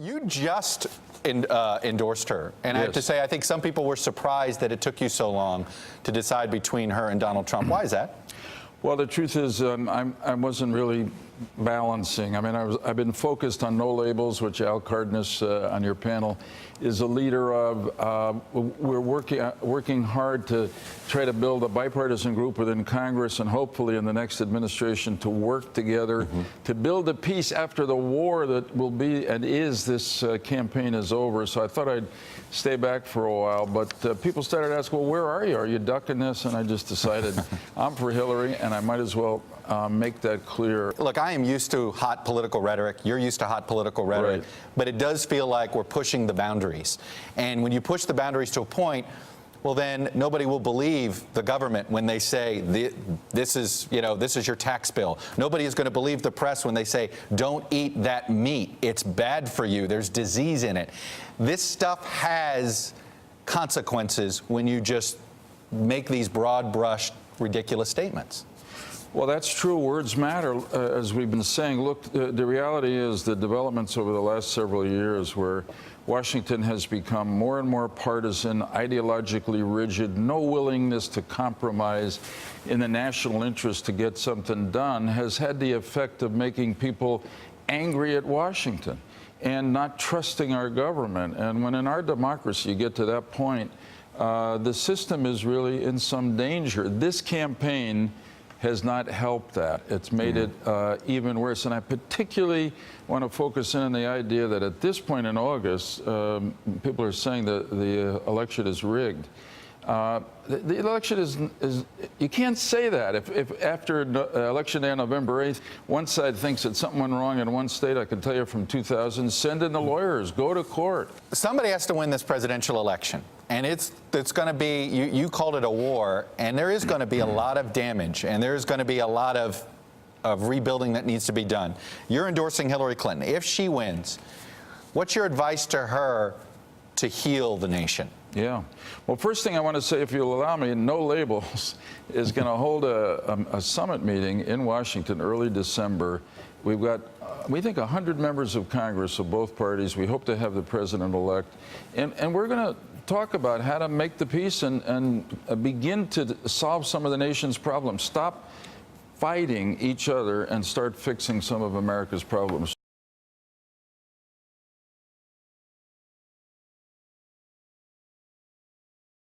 You just endorsed her, and I have to say, I think some people were surprised that it took you so long to decide between her and Donald Trump. Why is that? Well, the truth is, I wasn't really balancing. I mean, I've been focused on no labels, which Al Cardenas on your panel is a leader of. We're working hard to try to build a bipartisan group within Congress and hopefully in the next administration to work together to build a peace after the war that will be and is this campaign is over. So I thought I'd stay back for a while, but people started asking, well, where are you? Are you ducking this? And I just decided I'm for Hillary, and I might as well make that clear. Look, I am used to hot political rhetoric. You're used to hot political rhetoric. Right. But it does feel like we're pushing the boundaries. And when you push the boundaries to a point, well, then nobody will believe the government when they say this is your tax bill. Nobody is going to believe the press when they say don't eat that meat. It's bad for you. There's disease in it. This stuff has consequences when you just make these broad-brushed, ridiculous statements. Well, that's true. Words matter, as we've been saying. Look, the reality is the developments over the last several years where Washington has become more and more partisan, ideologically rigid, no willingness to compromise in the national interest to get something done, has had the effect of making people angry at Washington and not trusting our government. And when in our democracy you get to that point, the system is really in some danger. This campaign has not helped that. It's made it even worse. And I particularly want to focus in on the idea that at this point in August, people are saying that the election is rigged. The election is you can't say that. If after election day on November 8th, one side thinks that something went wrong in one state, I can tell you from 2000, send in the lawyers, go to court. Somebody has to win this presidential election. And it's going to be, you called it a war, and there is going to be a lot of damage, and there's going to be a lot of rebuilding that needs to be done. You're endorsing Hillary Clinton. If she wins, what's your advice to her to heal the nation? Yeah. Well, first thing I want to say, if you'll allow me, No Labels is going to hold a summit meeting in Washington early December. We've got, we think, 100 members of Congress of both parties. We hope to have the president-elect. And we're going to talk about how to make the peace and begin to solve some of the nation's problems. Stop fighting each other and start fixing some of America's problems.